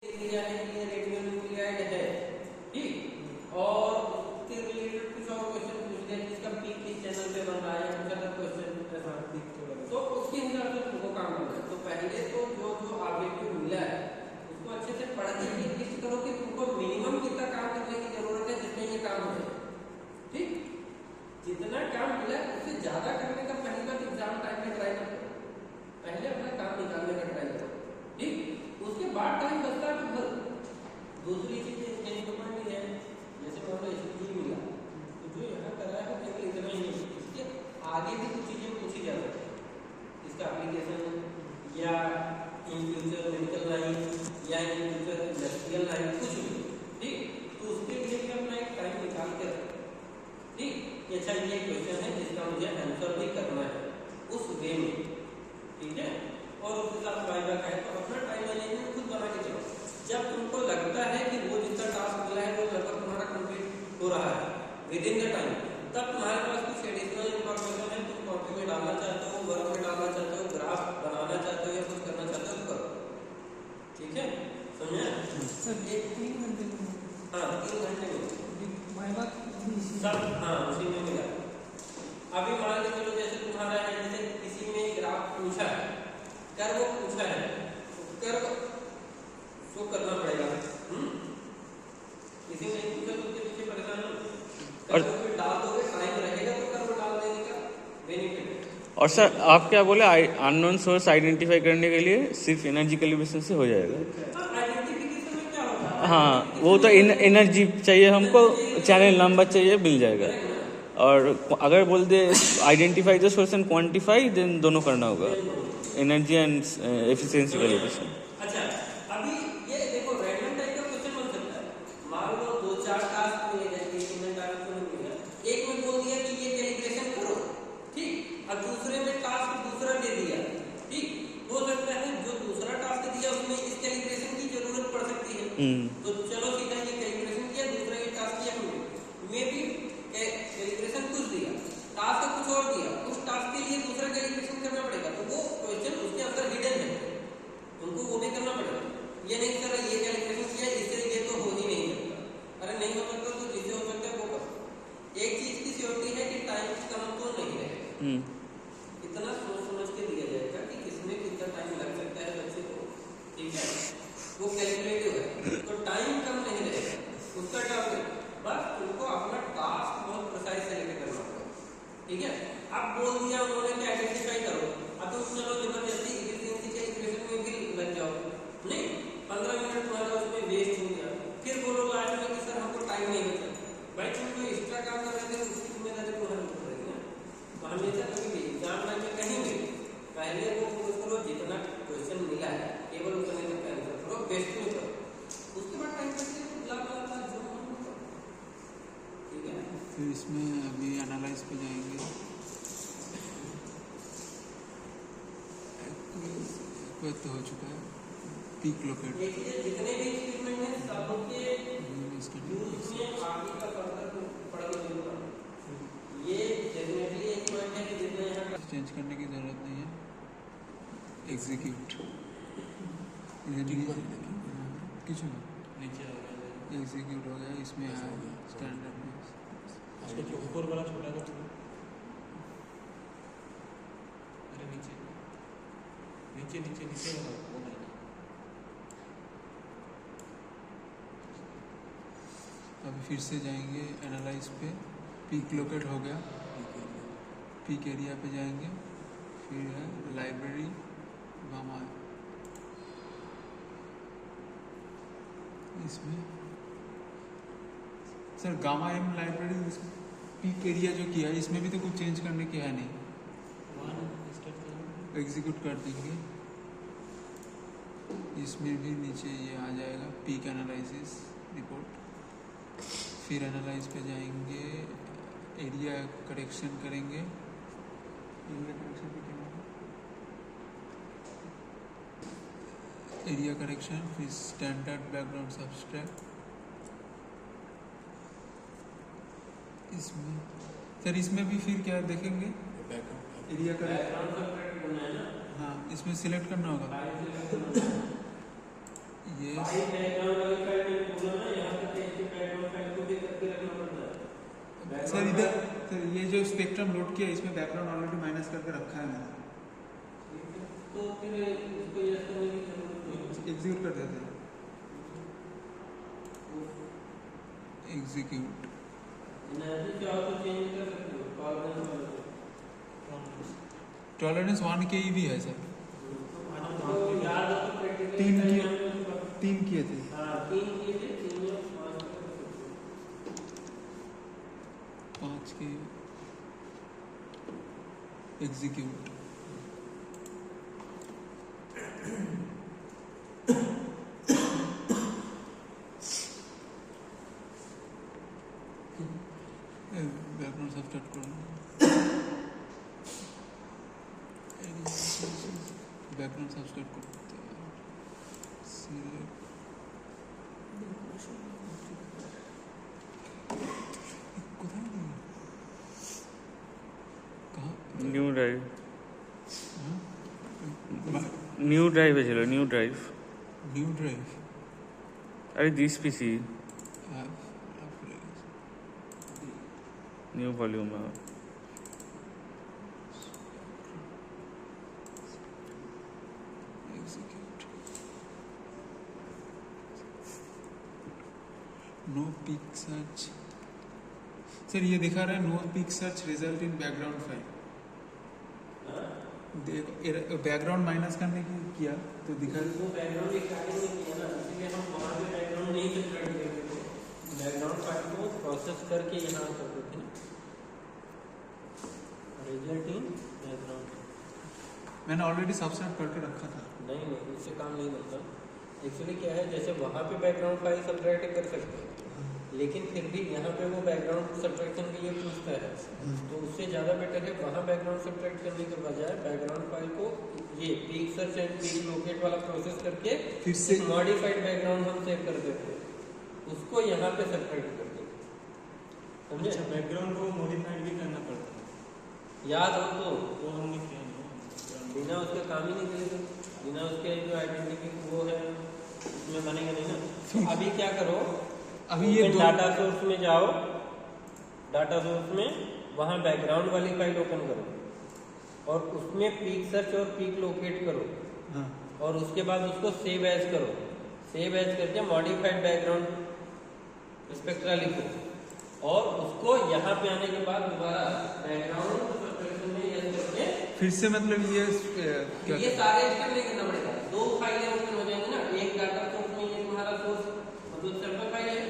लिया है कि रेडियल न्यूक्लियाइड है, ठीक, और उसके रिलेटेड कुछ और क्वेश्चन पूछ लिया कि इसका पीक किस चैनल पे बन रहा है या कुछ अलग क्वेश्चन ऐसा, तो उसके हिसाब से तुमको काम करना है। तो पहले तो जो जो ऑब्जेक्टिव मिला है उसको अच्छे से पढ़ के लिस्ट करो कि तुमको मिनिमम कितना काम करने की जरूरत है जिसमें ये काम हो जाए, ठीक। जितना काम मिला है उससे ज्यादा करने का पहली बार एग्जाम टाइम में ट्राई करो, पहले अपना काम निकालने का ट्राई करो, ठीक। उसके बाद टाइम बचता है तो भर। दूसरी चीज इंस्ट्रूमेंट है, जैसे मान लो एसपीजी मिला तो जो यहाँ कराया है केवल इतना ही नहीं, इसके आगे भी कुछ चीजें पूछी जा सकती है, इसका एप्लीकेशन या इन फ्यूचर मेडिकल लाइन या इन फ्यूचर इंडस्ट्रियल लाइन कुछ भी, ठीक। तो उसके लिए भी अपना एक टाइम निकाल के रखो, ठीक। अच्छा ये क्वेश्चन है जिसका मुझे आंसर भी करना है उस वे में, ठीक है। और उस हिसाब से वाइवा का है तो अपना टाइम मैनेजमेंट खुद बना के चलो। जब तुमको लगता है कि वो जितना टास्क मिला है वो लगभग तुम्हारा कंप्लीट हो रहा है विद इन द टाइम, तब तुम्हारे पास कुछ एडिशनल इंफॉर्मेशन है, तुम कॉपी में डालना चाहते हो, वर्क में डालना चाहते हो, ग्राफ बनाना चाहते हो या कुछ करना चाहते हो करो, ठीक है, समझे सर? ये 3 घंटे में, हाँ 3 घंटे में वाइवा सब, हाँ उसी में मिला। अभी मान के चलो जैसे तुम्हारा है, जैसे किसी ने ग्राफ पूछा है, कर्व पूछा है, कर्व शो करना पड़ेगा, किसी ने पूछा तो उसके पीछे परेशान हो, कर्व पे डाल दोगे टाइम रहेगा तो कर्व डाल देने का बेनिफिट है। और सर आप क्या बोले, अननोन सोर्स आइडेंटिफाई करने के लिए सिर्फ एनर्जी कैलिब्रेशन से हो जाएगा? आइडेंटिफिकेशन में क्या होता है? हाँ वो तो एनर्जी चाहिए हमको, चैनल नंबर चाहिए, मिल जाएगा। और अगर बोल दे identify the source and quantify, then दोनों करना होगा, एनर्जी एंड एफिशिएंसी कैलिब्रेशन। अच्छा अभी ये देखो रैंडम टाइप का क्वेश्चन बन सकता है, मान लो 2-4 टास्क मिले हैं, एक में टास्क तो नहीं मिला, एक में बोल दिया कि ये कैलिब्रेशन करो, ठीक, और दूसरे में टास्क दूसरा दे दिया, ठीक। हो सकता है जो दूसरा टास्क दिया उसमें इस कैलिब्रेशन की जरूरत पड़ सकती है, तो चलो सीधा ये कैलिब्रेशन किया, दूसरा ये टास्क किया, मे भी कैलिब्रेशन कुछ दिया, टास्क कुछ और दिया, उस टास्क के लिए दूसरा कैलिब्रेशन करना पड़ेगा, तो वो क्वेश्चन उसके अंदर हिडन है, उनको वो भी करना पड़ेगा। ये नहीं कर रहा, ये कैलिब्रेशन किया इससे ये तो हो ही नहीं सकता, अरे नहीं हो सकता तो जिससे हो सकता है वो करो। एक चीज की सियोरिटी है कि टाइम कम तो नहीं रहेगा, इतना सोच समझ के दिया जाएगा कि किसमें कितना टाइम लग सकता है बच्चे को, ठीक है, वो कैलकुलेटिव है, तो टाइम कम नहीं रहेगा उसका टारगेट, बस तुमको अपना टास्क बहुत प्रिसाइज तरीके करना होगा, ठीक है। अब बोल दिया उन्होंने कि आइडेंटिफाई करो, अब तुम चलो जबरदस्ती एफिशिएंसी के इक्वेशन में भी लग जाओ, नहीं 15 मिनट तुम्हारा उसमें वेस्ट हो गया, फिर बोलो लास्ट में कि सर हमको टाइम नहीं बचा, भाई तुम जो एक्स्ट्रा काम कर रहे थे उसकी जिम्मेदारी तुम्हारे ऊपर रहेगी ना। तो हमेशा कभी भी एग्जाम टाइम में कहीं भी पहले वो फोकस करो, जितना क्वेश्चन मिला है केवल उतने तक आंसर करो, बेस्ट में करो, उसके बाद टाइम बचे तो ब्ला ब्ला ब्ला जो मन करो, ठीक है। फिर इसमें अभी एनालाइज पे जाएंगे, तो हो चुका है पीक लोकेट, देखिए जितने भी एक्सपेरिमेंट हैं सबके यूज में आगे का फर्दर पढ़ के जरूर, ये डेफिनेटली एक पॉइंट है कि जितना यहाँ चेंज करने की जरूरत नहीं है। एग्जीक्यूट कुछ नीचे आ गया, एग्जीक्यूट हो गया, इसमें स्टैंडर्ड में उसका जो ऊपर वाला छोटा का, अरे नीचे नीचे नीचे नीचे वाला वो नहीं, अभी फिर से जाएंगे एनालाइज पे, पीक लोकेट हो गया, पीक एरिया पे जाएंगे, फिर है लाइब्रेरी गामा, इसमें sir gamma M library peak area जो किया है इसमें भी तो कुछ चेंज करने की है नहीं, एग्जीक्यूट कर देंगे, इसमें भी नीचे ये आ जाएगा पीक एनालिसिस रिपोर्ट, फिर एनालाइज पे जाएंगे, एरिया करेक्शन करेंगे, एरिया करेक्शन पे क्या होगा, एरिया करेक्शन, फिर स्टैंडर्ड बैकग्राउंड सब्सट्रैक्ट, इसमें सर इसमें भी फिर क्या देखेंगे, एरिया करेक्शन, हाँ इसमें सिलेक्ट करना होगा, ये भाई बैकग्राउंड वाली फाइल मैंने बोला ना, यहाँ पे टेक्स्ट बैकग्राउंड फाइल को भी करके रखना पड़ता है। सर इधर सर ये जो स्पेक्ट्रम लोड किया इसमें बैकग्राउंड ऑलरेडी माइनस करके रखा है मैंने, तो फिर इसको यस करने की जरूरत नहीं है। एग्जीक्यूट कर देते हैं। एग्जीक्यूट एनर्जी चाहो तो चेंज कर सकते हो, टॉलरेंस वाले को। टॉलरेंस 1 के ही भी है सर, तो याद हो तो प्रैक्टिकली 3 किए थे। हाँ 3 किए थे, 3 में 5 कर सकते हो। 5 के एग्जीक्यूट बैकग्राउंड सब स्टार्ट करो, बैकग्राउंड सब स्टार्ट करते हैं। सिलेक्ट कोথায় নেই कहाँ न्यू ड्राइव, हाँ? न्यू ड्राइव है, चलो न्यू ड्राइव। न्यू ड्राइव अरे दिस पीसी न्यू वॉल्यूम है। Execute no peak search sir, ये दिखा रहा है no peak search result in background file. देखो बैकग्राउंड माइनस करने की किया तो दिखा वो बैकग्राउंड रिकॉर्डिंग नहीं किया ना, इसलिए हम वहाँ पे बैकग्राउंड नहीं सेपरेट करते थे। बैकग्राउंड फाइल को प्रोसेस करके यहाँ करते थे। रिजल्ट इन बैकग्राउंड मैंने ऑलरेडी सब्सट्रैक्ट करके रखा था। नहीं, इससे काम नहीं होता। एक्चुअली क्या है, जैसे वहाँ पे बैकग्राउंड फाइल सब्ट्रैक्ट कर सकते हैं, लेकिन फिर भी यहाँ पे वो बैकग्राउंड सब्ट्रैक्शन के लिए पूछता है, तो उससे ज़्यादा बेटर है वहाँ बैकग्राउंड सब्ट्रैक्ट करने के बजाय बैकग्राउंड फाइल को ये peak search and peak locate वाला प्रोसेस करके फिर से मॉडिफाइड बैकग्राउंड हम सेव कर देते हैं, उसको यहाँ पे सब्ट्रैक्ट कर देते हैं। समझे? अच्छा, बैकग्राउंड को मॉडिफाइड भी करना पड़ता है, याद हो तो वो हमने किया नहीं। बिना उसके काम ही नहीं करेगा, बिना उसके जो आइडेंटिटी वो है उसमें बनेगा नहीं ना। तो अभी क्या करो, अभी ये दो डाटा सोर्स में जाओ, डाटा सोर्स में वहाँ बैकग्राउंड वाली फाइल ओपन करो और उसमें पीक सर्च और पीक लोकेट करो, हाँ और उसके बाद उसको सेव एज करो। सेव एज करके मॉडिफाइड बैकग्राउंड स्पेक्ट्रा लिखो और उसको यहाँ पे आने के बाद दोबारा बैकग्राउंड में यस करके फिर से मतलब ये क्या ये सारे स्टेप नहीं करना पड़ेगा। 2 फाइलें ओपन हो जाएंगी ना, एक डाटा सोर्स में ये तुम्हारा सोर्स मतलब सैंपल फाइल है,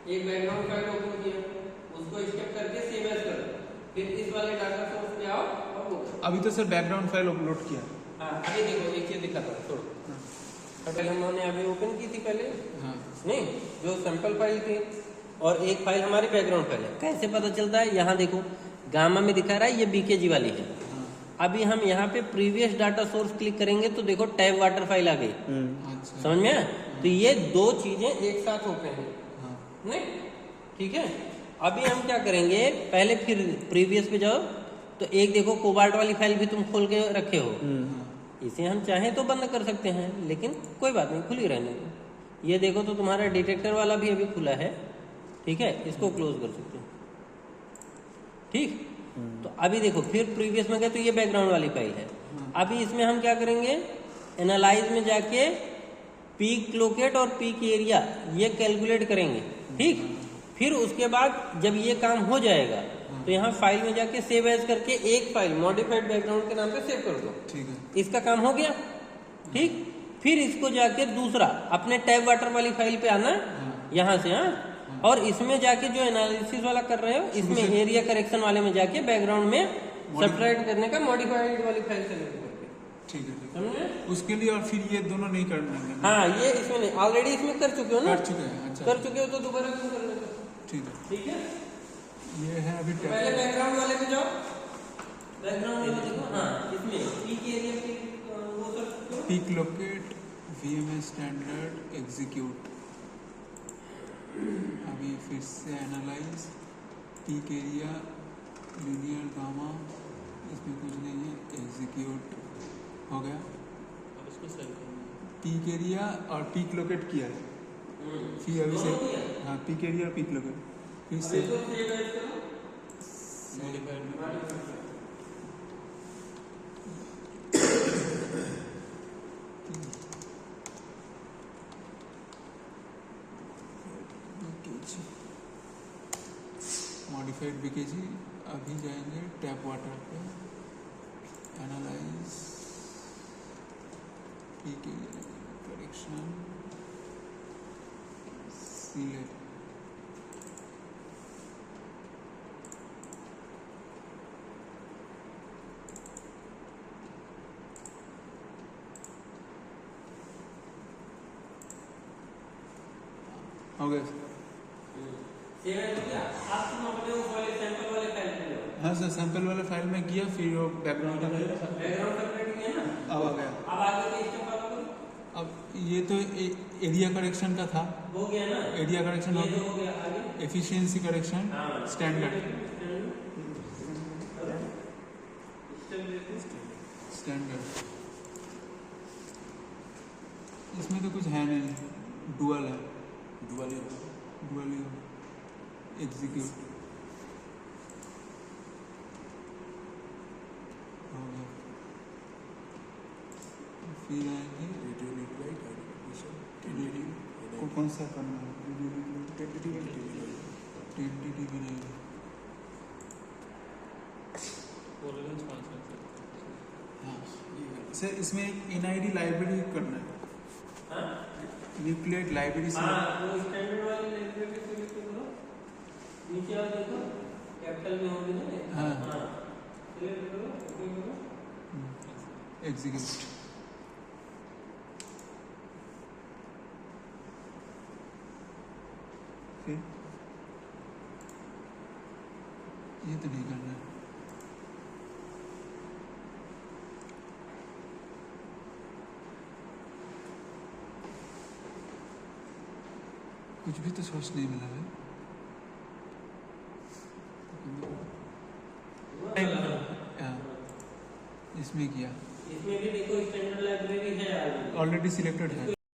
एक बैकग्राउंड फाइल ओपन किया, उसको स्टेप करके सेव एज करो, फिर इस वाले डाटा सोर्स पे आओ और वो करो। अभी तो सर बैकग्राउंड फाइल अपलोड किया। हाँ अभी देखो एक चीज दिखाता हूँ, छोड़ो। पहले हमने अभी ओपन की थी पहले, हाँ नहीं जो सैंपल फाइल थी, और एक फाइल हमारी बैकग्राउंड फाइल है। कैसे पता चलता है, यहाँ देखो गामा में दिखा रहा है ये बीकेजी वाली है। अभी हम यहाँ पे प्रीवियस डाटा सोर्स क्लिक करेंगे तो देखो टैब वाटर फाइल आ गई, अच्छा समझ में आया? तो ये 2 चीजें एक साथ होते हैं, हाँ नहीं ठीक है। अभी हम क्या करेंगे, पहले फिर प्रीवियस पे जाओ तो एक देखो कोबाल्ट वाली फाइल भी तुम खोल के रखे हो, इसे हम चाहें तो बंद कर सकते हैं, लेकिन कोई बात नहीं, खुली रहने दो। ये देखो तो तुम्हारा डिटेक्टर वाला भी अभी खुला है, ठीक है, इसको क्लोज कर सकते हैं, ठीक। तो अभी देखो फिर प्रीवियस में गए तो ये बैकग्राउंड वाली फाइल है। अभी इसमें हम क्या करेंगे, एनालाइज में जाके पीक लोकेट और पीक एरिया ये कैलकुलेट करेंगे, ठीक। फिर उसके बाद जब ये काम हो जाएगा तो यहाँ फाइल में जाके सेव एज करके एक फाइल मॉडिफाइड बैकग्राउंड के नाम पे सेव कर दो, ठीक है। इसका काम हो गया, ठीक। फिर इसको जाके दूसरा अपने टैब वाटर वाली फाइल पे आना, यहाँ से, हाँ, और इसमें जाके जो एनालिसिस वाला कर रहे हो इसमें एरिया करेक्शन वाले में जाके बैकग्राउंड में सब्ट्रैक्ट करने का मॉडिफाइड वाली फाइल सेलेक्ट करके, ठीक है। समझे? उसके लिए और फिर ये दोनों नहीं करना है। हाँ ये इसमें नहीं, ऑलरेडी इसमें कर चुके हो ना, कर चुके हैं, अच्छा कर चुके हो तो दोबारा क्यों कर लेते हो? ठीक है। ठीक है, ये है अभी तो पहले बैकग्राउंड वाले पे जाओ, बैकग्राउंड वाले देखो, हाँ इसमें पीक एरिया पे वो सर्च करो, peak locate VMS standard execute. अभी फिर से analyse peak area linear gamma, इसमें कुछ नहीं है, एग्जीक्यूट हो गया। अब इसको सेव करना है। पीक एरिया और पीक लोकेट किया है, फिर अभी से दोनों किया? हाँ पीक एरिया और पीक लोकेट फिर अब से इसको सेव एज करो। Modified modified BKG. अभी जाएंगे टैप वाटर पे, एनालाइज पीक करेक्शन सिलेक्ट। हो गया। सेव एज हो गया। आप तुम अपने वो वाले सैंपल वाले फाइल पे जाओ। हाँ सर सैंपल वाला फाइल में किया, फिर वो बैकग्राउंड का बैकग्राउंड सेपरेट किया ना, अब आ गया। अब आगे के स्टेप फॉलो करो। अब ये तो एरिया करेक्शन का था, हो गया ना, एरिया करेक्शन ये तो हो गया। आगे एफिशिएंसी करेक्शन हाँ स्टैंडर्ड स्टैंडर्ड स्टैंडर्ड। इसमें तो कुछ है नहीं, डुअल है, डुअली डुअल एग्जीक्यूट हो गया। फिर आएंगे रेडियो न्यूक्लाइड आइडेंटिफिकेशन को कौन सा करना है, टेंटेटिव भी नहीं। टॉलरेंस कॉन्सेप्ट हाँ सर इसमें एक एनआईडी लाइब्रेरी करना है, हाँ न्यूक्लियर लाइब्रेरी से हाँ, वो स्टैंडर्ड वाले लाइब्रेरी से लिख करो। नीचे आओ देखो, कैपिटल में होंगे ना। हाँ। हाँ सिलेक्ट करो, ओके करो। एग्जीक्यूट। फिर ये तो नहीं करना है। कुछ भी तो सोर्स नहीं मिला है। हाँ, इसमें किया, इसमें भी देखो स्टैंडर्ड लाइब्रेरी है ऑलरेडी सिलेक्टेड है।